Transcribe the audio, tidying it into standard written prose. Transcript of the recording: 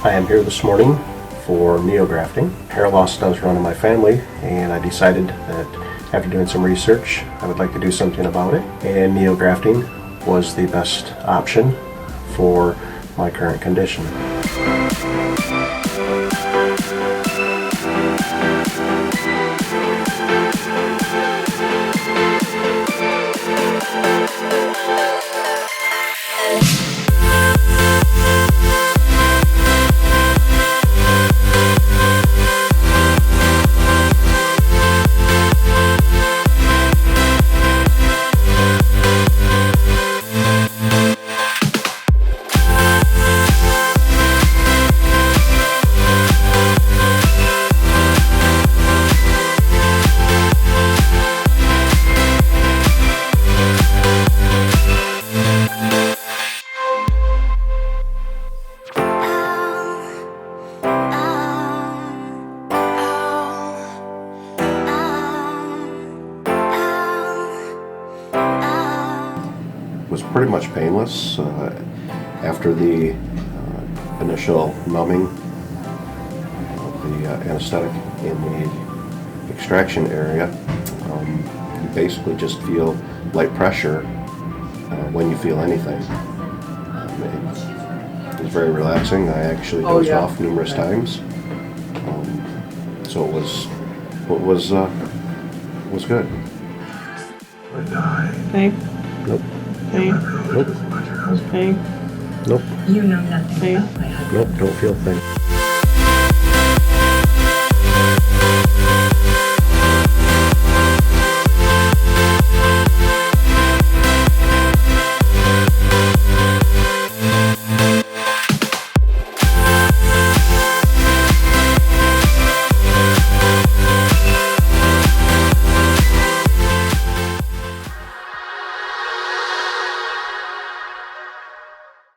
I am here this morning for NeoGrafting. Hair loss does run in my family, and I decided that after doing some research, I would like to do something about it. And NeoGrafting was the best option for my current condition. Was pretty much painless after the initial numbing of the anesthetic in the extraction area. You basically just feel light pressure when you feel anything. It was very relaxing. I actually dozed off numerous times, so it was good. Pain? Nope. Pain? Nope. Pain? Nope. You know nothing Pain? about my husband. Nope. Don't feel a thing.